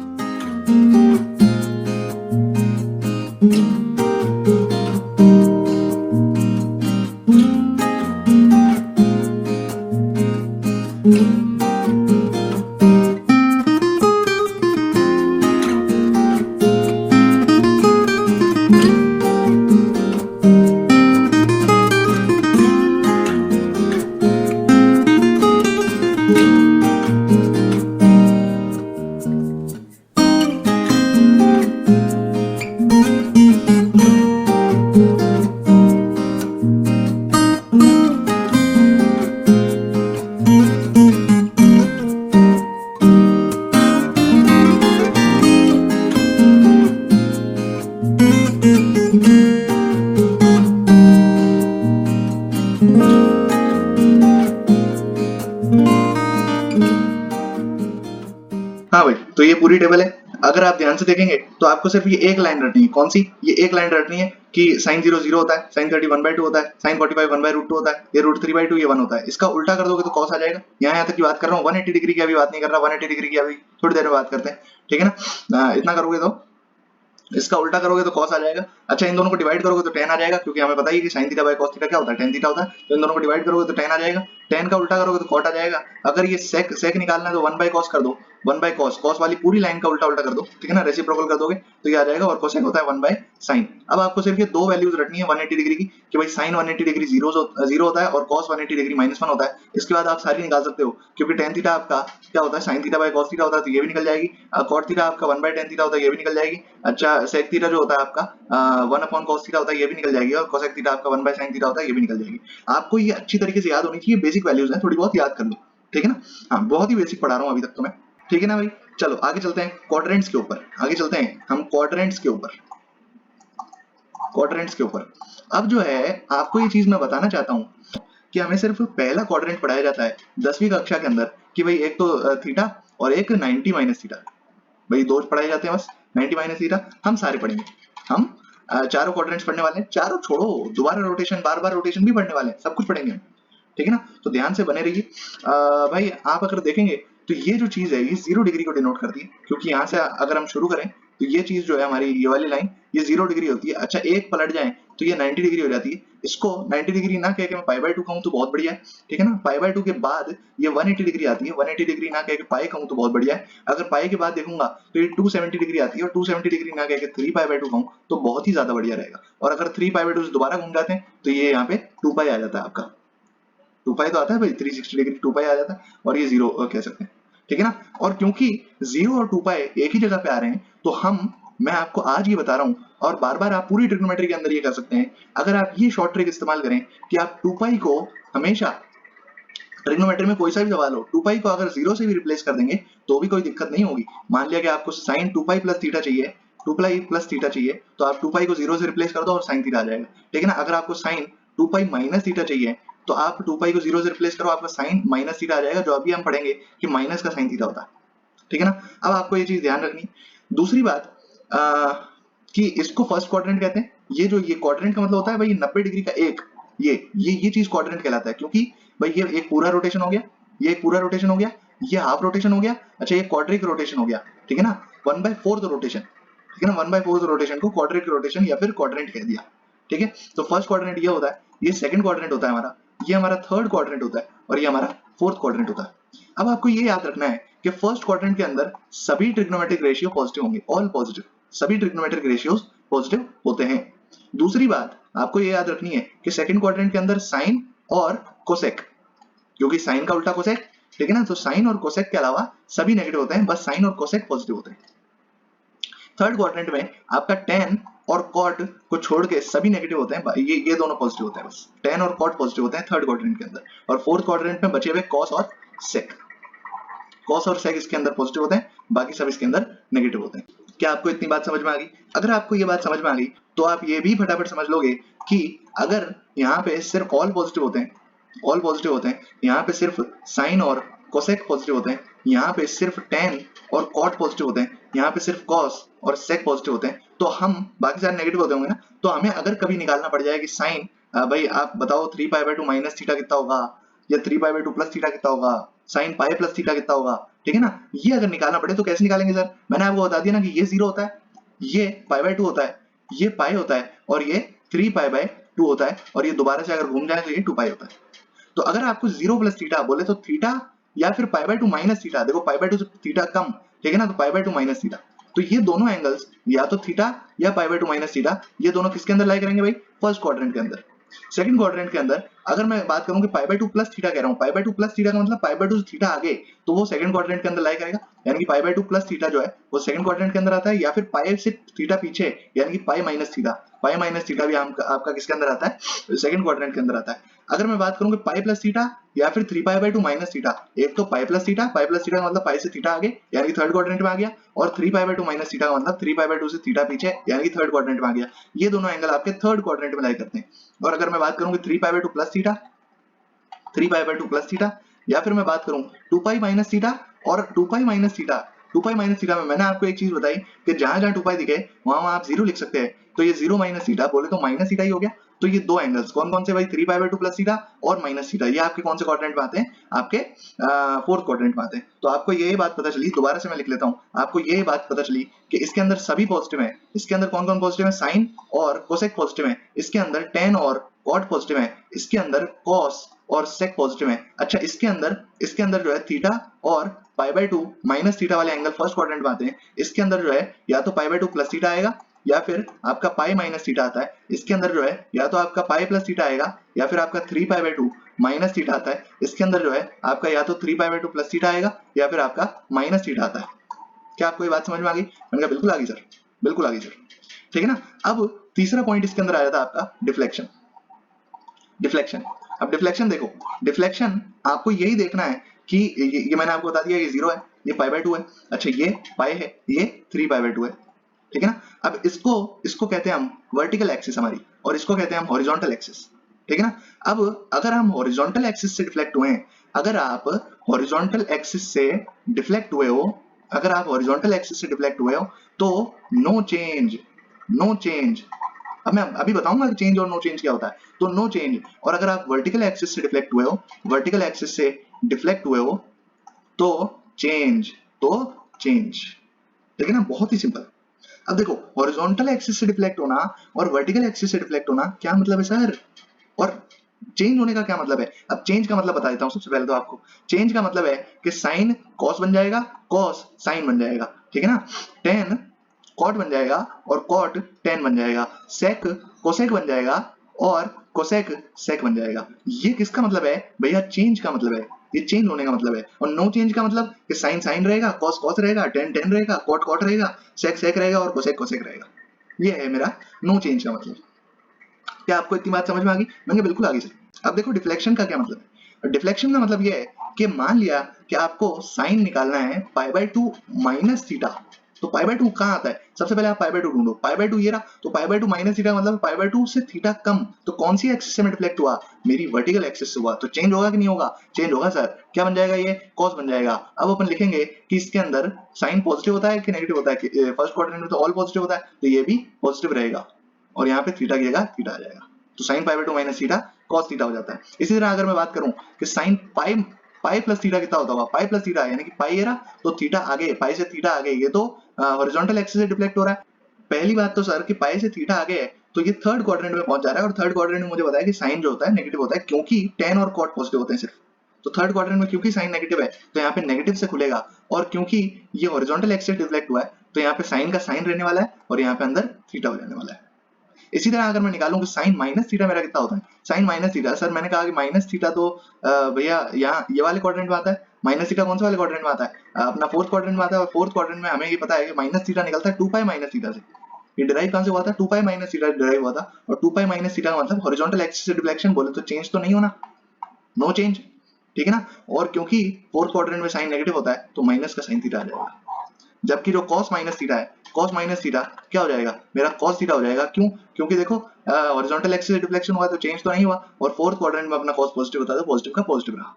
हाँ भाई, तो ये पूरी टेबल है। अगर आप ध्यान से देखेंगे तो आपको सिर्फ ये एक लाइन रटनी है। कौन सी, ये एक लाइन रटनी है कि साइन 0 0 होता है, साइन 30 1/2 होता है, साइन 45 1/√2 होता है, ये √3/2 ये 1 होता है। इसका उल्टा कर दोगे तो कॉस आ जाएगा। यहाँ तक की बात कर रहा हूँ, 180 डिग्री की अभी बात नहीं कर रहा, 180 डिग्री की अभी थोड़ी देर में बात करते हैं, ठीक है ना। इतना करोगे तो इसका उल्टा करोगे तो cos आ जाएगा। अच्छा, इन दोनों को डिवाइड करोगे तो tan आ जाएगा, क्योंकि हमें पता ही है कि sin theta by cos theta क्या होता है, tan थीटा होता है। तो इन दोनों को डिवाइड करोगे तो tan आ जाएगा, tan का उल्टा करोगे तो cot आ जाएगा। अगर ये sec निकालना है तो 1 बाय cos कर दो, 1 बाय cos वाली पूरी लाइन का उल्टा कर दो, ठीक है ना। रेसिप्रोकल कर दोगे तो ये आ जाएगा, और cosec होता है 1 बाय sin। अब आपको सिर्फ ये दो वैल्यूज रखनी है 180 डिग्री की, कि भाई sin 180 डिग्री 0 होता है और cos 180 डिग्री -1 होता है। इसके बाद आप सारी निकाल सकते हो, क्योंकि tan थीटा आपका क्या होता है, sin theta by cos theta होता है, तो ये भी निकल जाएगी। cot थीटा आपका 1 बाय tan थीटा होता है, ये भी निकल जाएगी। अच्छा, sec थीटा जो होता है आपका 1 अपॉन cos थीटा होता है, ये भी निकल जाएगी। और cosec थीटा आपका 1 बाय sin थीटा होता है, ये भी निकल जाएगी। आपको ये अच्छी तरीके से याद होनी चाहिए, बेसिक वैल्यूज हैं, थोड़ी बहुत याद कर लो, ठीक है ना। हाँ, बहुत ही बेसिक पढ़ा रहा हूँ अभी तक तो मैं, ठीक है ना भाई। चलो आगे चलते हैं क्वाड्रेंट्स के ऊपर, आगे चलते हैं हम क्वाड्रेंट्स के ऊपर, क्वाड्रेंट्स के ऊपर। अब जो है आपको ये चीज मैं बताना चाहता हूँ कि हमें सिर्फ पहला क्वाड्रेंट पढ़ाया जाता है 10वीं कक्षा के अंदर, कि भाई एक तो थीटा और एक 90 माइनस थीटा, भाई दो पढ़ाए जाते हैं बस, 90 माइनस थीटा। हम सारे पढ़ेंगे, हम चारों क्वाड्रेंट्स पढ़ने वाले हैं। चारों छोड़ो, दोबारा रोटेशन, बार बार रोटेशन भी पढ़ने वाले हैं, सब कुछ पढ़ेंगे हम, ठीक है ना। तो ध्यान से बने रहिए। भाई आप अगर देखेंगे तो ये जो चीज है ये 0 डिग्री को डिनोट करती है, क्योंकि यहाँ से अगर हम शुरू करें तो ये चीज जो है हमारी, ये वाली लाइन ये 0 डिग्री होती है। अच्छा, एक पलट जाए तो ये 90 डिग्री हो जाती है। इसको 90 डिग्री ना कह के मैं π/2 कहूँ तो बहुत बढ़िया है, ठीक है ना। π/2 के बाद ये 180 डिग्री आती है, 180 डिग्री ना कह के पाई कहूँ तो बहुत बढ़िया है। अगर पाई के बाद देखूंगा तो ये 270 डिग्री आती है, और 270 डिग्री ना कह के 3π/2 कहूँ तो बहुत ही ज्यादा बढ़िया रहेगा। और अगर 3π/2 से दोबारा घूम जाते हैं तो ये यहाँ पे 2π आ जाता है आपका, 2π तो आता है भाई, 360 डिग्री 2π आ जाता है, और ये 0 कह सकते हैं, ठीक है ना। और क्योंकि 0 और 2π एक ही जगह पे आ रहे हैं तो मैं आपको आज ये बता रहा हूँ, और बार बार आप पूरी ट्रिग्नोमेट्री के अंदर ये कर सकते हैं। अगर आप ये शॉर्ट ट्रिक इस्तेमाल करें कि आप 2π को हमेशा, ट्रिग्नोमेट्री में कोई सा भी सवाल हो, 2π को अगर 0 से भी रिप्लेस कर देंगे तो भी कोई दिक्कत नहीं होगी। मान लिया कि आपको sin 2π प्लस थीटा चाहिए, 2π प्लस थीटा चाहिए, तो आप 2π को 0 से रिप्लेस कर दो और sin थीटा आ जाएगा, ठीक है ना। अगर आपको sin 2π माइनस थीटा चाहिए तो आप 2π को 0 से रिप्लेस करो, आपका sin माइनस थीटा आ जाएगा, जो अभी हम पढ़ेंगे कि माइनस का sin थीटा होता है, ठीक है ना। अब आपको ये चीज ध्यान रखनी। दूसरी बात कि इसको फर्स्ट क्वाड्रेंट कहते हैं। ये क्वाड्रेंट का मतलब होता है भाई 90 डिग्री का एक, ये चीज क्वाड्रेंट कहलाता है, क्योंकि भाई ये एक पूरा रोटेशन हो गया, ये एक पूरा रोटेशन हो गया, ये हाफ रोटेशन हो गया, अच्छा ये क्वाड्रिक रोटेशन हो गया, ठीक है ना, 1/4 रोटेशन, ठीक है ना, 1/4 रोटेशन को क्वाड्रिक रोटेशन या फिर क्वाड्रेंट कह दिया, ठीक है। तो फर्स्ट क्वाड्रेंट ये होता है, ये सेकंड क्वाड्रेंट होता है हमारा, ये हमारा थर्ड क्वाड्रेंट होता है और ये हमारा फोर्थ क्वाड्रेंट होता है। अब आपको ये याद रखना है कि फर्स्ट क्वाड्रेंट के अंदर सभी ट्रिग्नोमेट्रिक रेशियो पॉजिटिव होंगे, ऑल पॉजिटिव, सभी ट्रिग्नोमेट्रिक रेशियोज पॉजिटिव होते हैं। दूसरी बात आपको ये याद रखनी है कि सेकंड क्वाड्रेंट के अंदर साइन और कोसेक, क्योंकि साइन का उल्टा कोसेक, ठीक है ना, तो साइन और कोसेक के अलावा सभी नेगेटिव होते हैं, बस साइन और कोसेक पॉजिटिव होते हैं। थर्ड क्वाड्रेंट में आपका टेन और कॉट को छोड़ के सभी नेगेटिव होते हैं, ये दोनों पॉजिटिव होते हैं, बस टेन और कॉट पॉजिटिव होते हैं थर्ड क्वाड्रेंट के अंदर। और फोर्थ क्वाड्रेंट में बचे हुए कॉस और सेक, कॉस और सेक इसके अंदर पॉजिटिव होते हैं, बाकी सब इसके अंदर नेगेटिव होते हैं। क्या आपको इतनी बात समझ में आ गई? अगर आपको ये बात समझ में आ गई तो आप ये भी फटाफट समझ लोगे कि अगर यहाँ पे सिर्फ ऑल पॉजिटिव होते हैं, ऑल पॉजिटिव होते हैं, यहाँ पे सिर्फ साइन और कोसेक पॉजिटिव होते हैं, यहाँ पे सिर्फ टेन और कॉट पॉजिटिव होते हैं, यहाँ पे सिर्फ कॉस और सेक पॉजिटिव होते हैं, तो हम बाकी सारे नेगेटिव होते होंगे ना, तो हमें अगर कभी निकालना पड़ जाए कि साइन, भाई आप बताओ 3π/2 माइनस थीटा कितना होगा या 3π/2 प्लस थीटा कितना होगा, साइन पाई प्लस थीटा कितना होगा, ठीक है ना, ये अगर निकालना पड़े तो कैसे निकालेंगे सर? मैंने आपको बता दिया ना कि ये 0 होता है, ये π/2 होता है, ये पाई होता है और ये 3π/2 होता है, और ये दोबारा से अगर घूम जाए तो ये 2π होता है। तो अगर आपको 0 प्लस थीटा बोले तो थीटा या फिर π/2 माइनस थीटा, देखो π/2 से थीटा कम, ठीक है ना, तो π/2 माइनस थीटा, तो ये दोनों एंगल्स या तो थीटा या π/2 माइनस थीटा, ये दोनों किसके अंदर लाई करेंगे भाई? फर्स्ट क्वाड्रेंट के अंदर। सेकंड क्वाड्रेंट के अंदर अगर मैं बात करूं कि π/2 प्लस थीटा कह रहा हूं, π/2 प्लस थीटा का मतलब π/2 से थीटा आगे, तो वो सेकंड क्वाड्रेंट के अंदर लाई करेगा, यानी कि π/2 प्लस थीटा जो है वो सेकंड क्वाड्रेंट के अंदर आता है, या फिर पाई से थीटा पीछे यानी कि pi minus theta, pi minus theta भी आपका किसके अंदर आता है? सेकंड क्वाड्रेंट के अंदर आता है। अगर मैं बात करूं कि पाई प्लस थीटा या फिर 3π/2 माइनस थीटा, एक तो पाई प्लस थीटा का मतलब पाई से थीटा आगे यानी कि थर्ड क्वाड्रेंट में आ गया, और 3π/2 माइनस थीटा का मतलब 3π/2 से थीटा पीछे यानी कि थर्ड क्वाड्रेंट में आ गया, ये दोनों एंगल आपके थर्ड क्वाड्रेंट में लाई करते हैं। और अगर मैं बात करूं कि 3π/2 प्लस थीटा, 3π/2 प्लस थीटा, या फिर मैं बात करूं 2π माइनस थीटा और 2π माइनस थीटा, 2π माइनस थीटा में मैंने आपको एक चीज बताई कि जहां जहां 2π दिखे वहां आप 0 लिख सकते हैं, तो ये 0 माइनस थीटा बोले तो माइनस थीटा ही हो गया। तो ये दो एंगल्स कौन कौन से भाई? 3π/2 प्लस थीटा और माइनस थीटा, ये आपके कौन से क्वाड्रेंट में आते हैं? आपके फोर्थ क्वाड्रेंट में आते हैं। तो आपको ये बात पता चली, दोबारा से मैं लिख लेता हूँ, आपको ये बात पता चली कि इसके अंदर सभी पॉजिटिव है, इसके अंदर कौन कौन पॉजिटिव है? साइन और कोसेक पॉजिटिव है, इसके अंदर टेन और कॉट पॉजिटिव है, इसके अंदर कॉस और सेक पॉजिटिव है। अच्छा इसके अंदर जो है थीटा और π/2 माइनस थीटा वाले एंगल फर्स्ट क्वाड्रेंट में आते हैं, इसके अंदर जो है या तो π/2 प्लस थीटा आएगा या फिर आपका पाई माइनस थीटा आता है, इसके अंदर जो है या तो आपका पाई प्लस थीटा आएगा या फिर आपका 3π/2 माइनस थीटा आता है, इसके अंदर जो है आपका या तो 3π/2 प्लस थीटा आएगा या फिर आपका माइनस थीटा आता है। क्या आपको ये बात समझ में आ गई? मैंने कहा बिल्कुल आ गई सर, बिल्कुल आ गई सर, ठीक है ना। अब तीसरा पॉइंट इसके अंदर आया था आपका डिफ्लेक्शन। डिफ्लेक्शन, अब डिफ्लेक्शन देखो, डिफ्लेक्शन आपको यही देखना है कि ये मैंने आपको बता दिया ये 0 है, ये π/2 है, अच्छा ये पाई है, ये 3π/2 है, ठीक है ना। अब इसको कहते हैं हम वर्टिकल एक्सिस हमारी, और इसको कहते हैं हम हॉरिजॉन्टल एक्सिस, ठीक है ना। अब अगर हम हॉरिजॉन्टल एक्सिस से डिफ्लेक्ट हुए हैं, अगर आप हॉरिजॉन्टल एक्सिस से डिफ्लेक्ट हुए हो, अगर आप हॉरिजॉन्टल एक्सिस से डिफ्लेक्ट हुए हो तो नो चेंज, नो चेंज। अब मैं अभी बताऊंगा कि चेंज और नो चेंज क्या होता है, तो नो चेंज। और अगर आप वर्टिकल एक्सिस से डिफ्लेक्ट हुए हो, वर्टिकल एक्सिस से डिफ्लेक्ट हुए हो तो चेंज, तो चेंज, ठीक है ना, बहुत ही सिंपल। अब देखो हॉरिजॉन्टल एक्सिस से डिफ्लेक्ट होना और वर्टिकल एक्सिस से डिफ्लेक्ट होना क्या मतलब है सर, और चेंज होने का क्या मतलब है? अब चेंज का मतलब बता देता हूं सबसे पहले तो आपको। चेंज का मतलब है कि साइन कॉस बन जाएगा, कॉस साइन बन जाएगा, ठीक है ना, टेन कॉट बन जाएगा और कॉट टेन बन जाएगा, सेक कोसेक बन जाएगा और कोसेक सेक बन जाएगा। ये किसका मतलब है भैया? चेंज का मतलब है, ये चेंज होने का मतलब है। और नो चेंज का मतलब कि साइन साइन रहेगा, कॉस कॉस रहेगा, टेन टेन रहेगा, कॉट कॉट रहेगा, सेक सेक रहेगा और कोसेक कोसेक रहेगा। ये है मेरा नो चेंज का मतलब। क्या आपको इतनी बात समझ में आ गई? मैंने बिल्कुल आ गई सर। अब देखो डिफ्लेक्शन का क्या मतलब है। डिफ्लेक्शन का मतलब ये है कि मान लिया कि आपको साइन निकालना है π/2 माइनस थीटा, तो π/2 कहाँ आता है? सबसे पहले आप π/2 ढूंढो, π/2 ये रहा, तो π/2 माइनस थीटा मतलब π/2 से थीटा कम, तो कौन सी एक्सिस से मैं डिफ्लेक्ट हुआ? मेरी वर्टिकल एक्सिस से हुआ, तो चेंज होगा कि नहीं होगा? चेंज होगा सर। क्या बन जाएगा? ये कॉस बन जाएगा। अब अपन लिखेंगे कि इसके अंदर साइन पॉजिटिव होता है कि नेगेटिव होता है? फर्स्ट क्वाड्रेंट में तो ऑल पॉजिटिव होता है, तो ये भी पॉजिटिव रहेगा, और यहाँ पे थीटा की जगह थीटा आ जाएगा, तो sine π/2 minus theta cos theta हो जाता है। इसी तरह अगर मैं बात करूं कि sine pi pi plus theta कितना होता होगा, पाई प्लस थीटा यानी कि पाई एरा तो थीटा आगे, पाई से थीटा आगे, ये तो हॉरिजॉन्टल एक्सिस से डिफ्लेक्ट हो रहा है। पहली बात तो सर कि पाई से थीटा आगे है तो ये थर्ड क्वाड्रेंट में पहुंच जा रहा है, और थर्ड क्वाड्रेंट में मुझे बताया कि साइन जो होता है नेगेटिव होता है, क्योंकि टेन और कॉट पॉजिटिव होते हैं सिर्फ। तो थर्ड क्वाड्रेंट में क्योंकि साइन नेगेटिव है तो यहाँ पे नेगेटिव से खुलेगा, और क्योंकि ये हॉरिजॉन्टल एक्सिस से डिफ्लेक्ट हुआ है तो यहाँ पे साइन का साइन रहने वाला है और यहाँ पे अंदर थीटा हो जाने वाला है। इसी तरह अगर मैं निकालूं कि साइन माइनस थीटा मेरा कितना होता है, साइन माइनस थीटा, सर मैंने कहा कि माइनस थीटा तो भैया यहाँ ये वाले क्वाड्रेंट में आता है, माइनस थीटा कौन से वाले क्वाड्रेंट में आता है, अपना फोर्थ क्वाड्रेंट में आता है, और फोर्थ क्वाड्रेंट में हमें ये पता है कि माइनस थीटा निकलता है 2 पाई माइनस थीटा से। ये डिराइव कहां से हुआ था, 2 पाई माइनस थीटा डिराइव हुआ था, और 2 पाई माइनस थीटा का मतलब हॉरिजॉन्टल एक्सिस से डिफ्लेक्शन बोले तो चेंज तो नहीं होना, नो चेंज, ठीक है ना। और क्योंकि फोर्थ क्वाड्रेंट में साइन नेगेटिव होता है तो माइनस का साइन थीटा आ जाएगा, जबकि जो cos माइनस थीटा है, cos माइनस थीटा क्या हो जाएगा, मेरा cos थीटा हो जाएगा। क्यों, क्योंकि देखो हॉरिजॉन्टल एक्सिस से डिफ्लेक्शन हुआ तो चेंज तो नहीं हुआ, और फोर्थ क्वाड्रेंट में अपना cos पॉजिटिव होता है तो पॉजिटिव का पॉजिटिव रहा।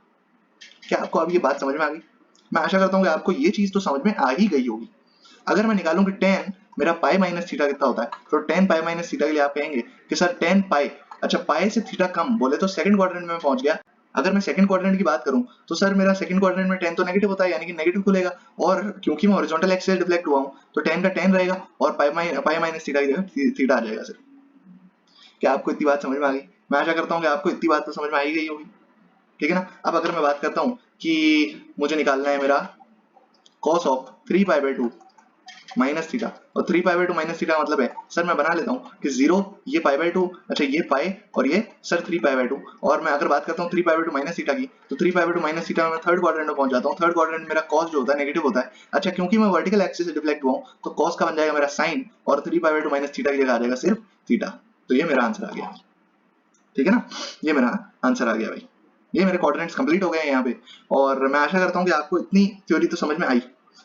क्या आपको अब ये बात समझ में आ गई? मैं आशा करता हूँ कि आपको ये चीज तो समझ में आ ही गई होगी। अगर मैं निकालूं कि tan मेरा पाई माइनस थीटा कितना होता है, तो tan पाई माइनस थीटा के लिए आप कहेंगे कि सर tan पाई, अच्छा पाई से थीटा कम बोले तो सेकंड क्वाड्रेंट में पहुंच गया। अगर मैं सेकंड क्वाड्रेंट की बात करूं तो सर मेरा सेकंड क्वाड्रेंट में tan तो नेगेटिव होता है यानी कि नेगेटिव खुलेगा, और क्योंकि मैं हॉरिजॉन्टल एक्सिस से डिफ्लेक्ट हुआ हूं तो tan का tan रहेगा और पाई माइनस थीटा की जगह थीटा आ जाएगा सर। क्या आपको इतनी बात समझ में आ गई? मैं आशा करता हूँ कि आपको इतनी बात तो समझ में आ ही गई होगी, ठीक है ना। अब अगर मैं बात करता हूँ कि मुझे निकालना है मेरा cos of 3 pi by 2 minus theta, और 3 पाई बाय 2 माइनस थीटा मतलब है सर मैं बना लेता हूँ कि 0 ये पाई बाय 2, अच्छा ये पाई और ये सर 3 पाई बाय 2, और मैं अगर बात करता हूँ 3 पाई बाय 2 माइनस थीटा की तो 3 पाई बाय 2 माइनस थीटा में मैं थर्ड क्वाड्रेंट में पहुंच जाता हूँ। थर्ड क्वाड्रेंट मेरा cos जो होता है नेगेटिव होता है, अच्छा क्योंकि मैं वर्टिकल एक्सिस से डिफ्लेक्ट हुआ हूँ तो cos का बन जाएगा मेरा साइन, और 3 पाई बाय 2 माइनस थीटा की जगह आ जाएगा सिर्फ थीटा। तो ये मेरा आंसर आ गया, ठीक है ना, ये मेरा आंसर आ गया भाई। ये मेरे क्वाड्रेंट्स कंप्लीट हो गए हैं यहाँ पे, और मैं आशा करता हूँ कि आपको इतनी थ्योरी तो समझ में आई।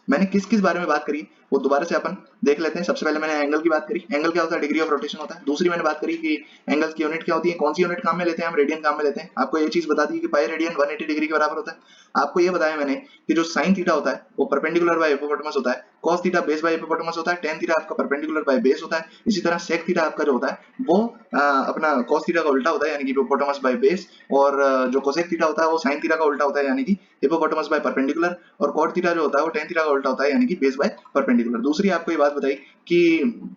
मैंने किस किस बारे में बात करी वो दोबारा से अपन देख लेते हैं। सबसे पहले मैंने एंगल की बात करी, एंगल क्या होता है, डिग्री ऑफ रोटेशन होता है। दूसरी मैंने बात करी कि एंगल्स की यूनिट क्या होती है, कौन सी यूनिट काम में लेते हैं हम, रेडियन काम में लेते हैं। आपको ये चीज बता दी कि पाई रेडियन 180 डिग्री के बराबर होता है। आपको ये बताया मैंने कि जो साइन थीटा होता है वो परपेंडिकुलर बाय हिपोपोटेमस होता है, cos theta base by hippopotamus होता है, tan थीटा आपका परपेंडिकुलर बाय बेस होता है, इसी तरह sec थीटा आपका जो होता है वो अपना cos थीटा का उल्टा होता है यानी कि हिपोपोटेमस बाय बेस, और जो cosec थीटा होता है वो sin थीटा का उल्टा होता है यानी कि हिपोपोटेमस बाय परपेंडिकुलर, और cot थीटा जो होता है वो tan थीटा का उल्टा होता है यानी कि बेस बाय परपेंडिकुलर। दूसरी आपको ये बात बताई कि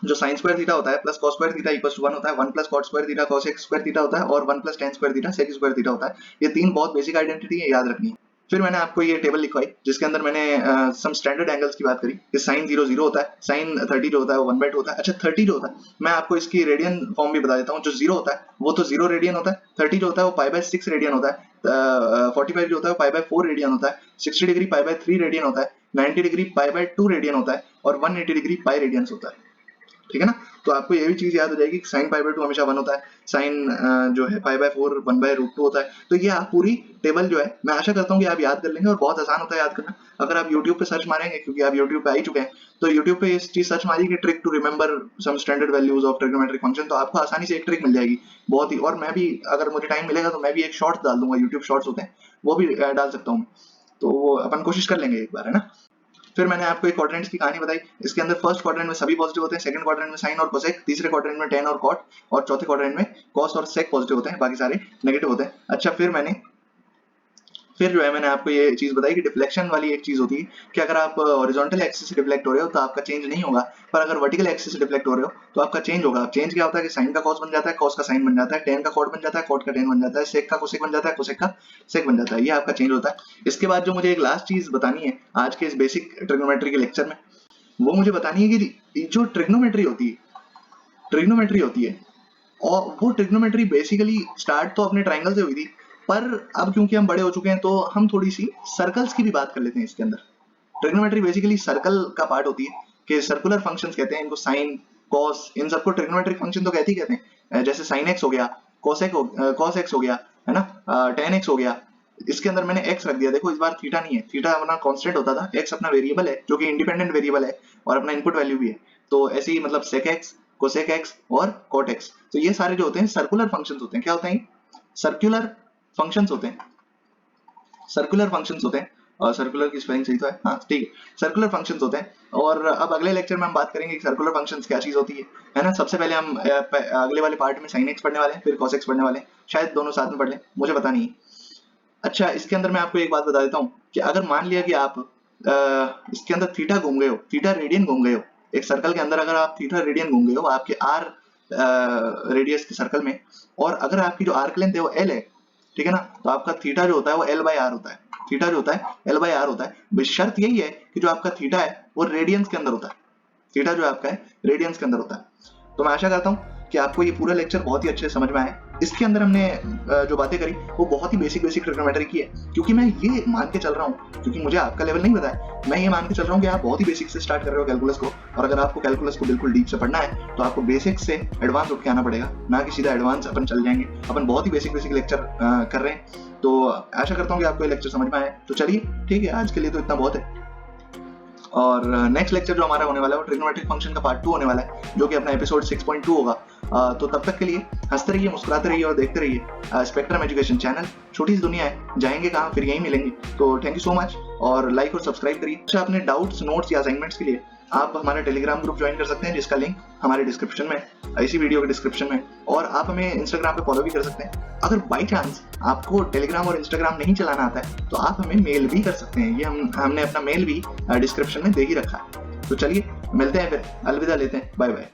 जो साइन स्क्वायर थीटा होता है plus cos square theta equals to 1 होता है, 1 plus cot square theta cos square theta होता है, और 1 plus tan square theta sec square theta होता है। ये तीन बहुत बेसिक आइडेंटिटी है, याद रखनी है। फिर मैंने आपको ये टेबल लिखवाई जिसके अंदर मैंने सम स्टैंडर्ड एंगल्स की बात करी कि sin 0 0 होता है, sin 30 जो होता है वो 1/2 होता है। अच्छा 30 जो होता है मैं आपको इसकी रेडियन फॉर्म भी बता देता हूँ। जो 0 होता है वो तो 0 रेडियन होता है, 30 जो होता है वो पाई बाय 6 रेडियन होता है, 45 जो होता है वो पाई बाय 4 रेडियन होता है, 60 डिग्री पाई बाय 3 रेडियन होता है, 90 डिग्री पाई बाय 2 रेडियन होता है, और 180 डिग्री पाई रेडियंस होता है, ठीक है ना। तो आपको ये भी चीज याद हो जाएगी कि साइन पाई बाय 2 हमेशा 1 होता है, साइन जो है पाई बाय 4 1/√2 होता है। तो ये आप पूरी टेबल जो है मैं आशा करता हूँ कि आप याद कर लेंगे, और बहुत आसान होता है याद करना। अगर आप YouTube पे सर्च मारेंगे, क्योंकि आप YouTube पे आ ही चुके हैं, तो YouTube पे इस चीज सर्च मारिए कि trick to remember some standard values of trigonometric function, तो आपको आसानी से एक ट्रिक मिल जाएगी बहुत ही। और मैं भी अगर मुझे टाइम मिलेगा तो मैं भी एक शॉर्ट्स डाल दूंगा, YouTube शॉर्ट्स होते हैं वो भी डाल सकता हूँ, तो वो अपन कोशिश कर लेंगे एक बार, है ना। फिर मैंने आपको एक क्वाड्रेंट्स की कहानी बताई। इसके अंदर फर्स्ट क्वाड्रेंट में सभी पॉजिटिव होते हैं, सेकंड क्वाड्रेंट में साइन और कोसेक, तीसरे क्वाड्रेंट में tan और cot, और चौथे क्वाड्रेंट में cos और sec पॉजिटिव होते हैं, बाकी सारे नेगेटिव होते हैं। अच्छा फिर जो है मैंने आपको ये चीज बताई कि डिफ्लेक्शन वाली एक चीज होती है कि अगर आप हॉरिजॉन्टल एक्सिस से डिफ्लेक्ट हो रहे हो तो आपका चेंज नहीं होगा, पर अगर वर्टिकल एक्सिस से डिफ्लेक्ट हो रहे हो तो आपका चेंज होगा। चेंज क्या होता है कि साइन का cos बन जाता है, cos का साइन बन जाता है, tan का cot बन जाता है, cot का tan बन जाता है, sec का cosec बन जाता है, cosec का sec बन जाता है। ये आपका चेंज होता है। इसके बाद जो मुझे एक लास्ट चीज बतानी है आज के इस बेसिक ट्रिग्नोमेट्री के लेक्चर में, वो मुझे बतानी है कि जो ट्रिग्नोमेट्री होती है और वो ट्रिग्नोमेट्री बेसिकली स्टार्ट तो अपने ट्रायंगल से हुई थी, पर अब क्योंकि हम बड़े हो चुके हैं तो हम थोड़ी सी सर्कल्स की भी बात कर लेते हैं इसके अंदर। ट्रिग्नोमेट्री बेसिकली सर्कल का पार्ट होती है कि सर्कुलर फंक्शंस कहते हैं इनको, साइन कॉस इन सबको ट्रिग्नोमेट्रिक फंक्शन तो कहते ही कहते हैं। जैसे साइन एक्स हो गया, कॉस एक्स हो गया, है ना, tan एक्स हो गया। इसके अंदर मैंने x रख दिया, देखो इस बार थीटा नहीं है, थीटा अपना कांस्टेंट होता था, x अपना वेरिएबल है जो कि इंडिपेंडेंट वेरिएबल है और अपना इनपुट वैल्यू भी है। तो ऐसे ही मतलब sec x, cosec x और cot x, तो ये सारे जो होते हैं सर्कुलर फंक्शंस होते हैं। क्या होते हैं? सर्कुलर फंक्शंस होते हैं, सर्कुलर फंक्शंस होते हैं। और सर्कुलर की स्पेलिंग सही तो है, हाँ ठीक है, सर्कुलर फंक्शंस होते हैं। और अब अगले लेक्चर में हम बात करेंगे कि सर्कुलर फंक्शंस क्या चीज होती है ना। सबसे पहले हम अगले वाले पार्ट में sin x पढ़ने वाले हैं, फिर cos x पढ़ने वाले हैं, शायद दोनों साथ में पढ़ लें, मुझे पता नहीं। अच्छा, इसके अंदर मैं आपको एक बात बता देता हूँ कि अगर मान लिया कि आप इसके अंदर थीटा घूम गए हो, थीटा रेडियन घूम गए हो, एक सर्कल के अंदर अगर आप थीटा रेडियन घूम गए हो आपके आर रेडियस के सर्कल में, और अगर आपकी जो आर्क लेंथ है वो एल है, ठीक है ना, तो आपका थीटा जो होता है वो एल बाई आर होता है, थीटा जो होता है एल बाई आर होता है। शर्त यही है कि जो आपका थीटा है वो रेडियंस के अंदर होता है, थीटा जो आपका है रेडियंस के अंदर होता है। तो मैं आशा करता हूँ कि आपको ये पूरा लेक्चर बहुत ही अच्छे से समझ में आया। इसके अंदर हमने जो बातें करी वो बहुत ही बेसिक ट्रिग्नोमेट्री की है, क्योंकि मैं ये मान के चल रहा हूँ, क्योंकि मुझे आपका लेवल नहीं पता है, मैं ये मान के चल रहा हूँ कि आप बहुत ही बेसिक से स्टार्ट कर रहे हो कैलकुलस को, और अगर आपको कैलकुलस को बिल्कुल डीप से पढ़ना है तो आपको बेसिक से एडवांस उठ के आना पड़ेगा, ना कि सीधा एडवांस अपन चल जाएंगे। अपन बहुत ही बेसिक लेक्चर कर रहे हैं, तो आशा करता हूँ कि आपको ये लेक्चर समझ में आए। तो चलिए ठीक है, आज के लिए तो इतना बहुत है, और नेक्स्ट लेक्चर जो हमारा होने वाला है वो ट्रिग्नोमेट्रिक फंक्शन का पार्ट 2 होने वाला है, जो कि अपना एपिसोड 6.2 होगा। तो तब तक के लिए हंसते रहिए, मुस्कुराते रहिए और देखते रहिए स्पेक्ट्रम एजुकेशन चैनल। छोटी सी दुनिया है, जाएंगे कहाँ, फिर यहीं मिलेंगे। तो थैंक यू सो मच, और लाइक और सब्सक्राइब करिए। अच्छा, अपने डाउट्स, नोट्स या असाइनमेंट्स के लिए आप हमारा टेलीग्राम ग्रुप ज्वाइन कर सकते हैं, जिसका लिंक हमारे डिस्क्रिप्शन में, इसी वीडियो के डिस्क्रिप्शन में, और आप हमें इंस्टाग्राम पे फॉलो भी कर सकते हैं। अगर बाई चांस आपको टेलीग्राम और इंस्टाग्राम नहीं चलाना आता है तो आप हमें मेल भी कर सकते हैं, ये हमने अपना मेल भी डिस्क्रिप्शन में दे ही रखा है। तो चलिए मिलते हैं फिर, अलविदा लेते हैं, बाय बाय।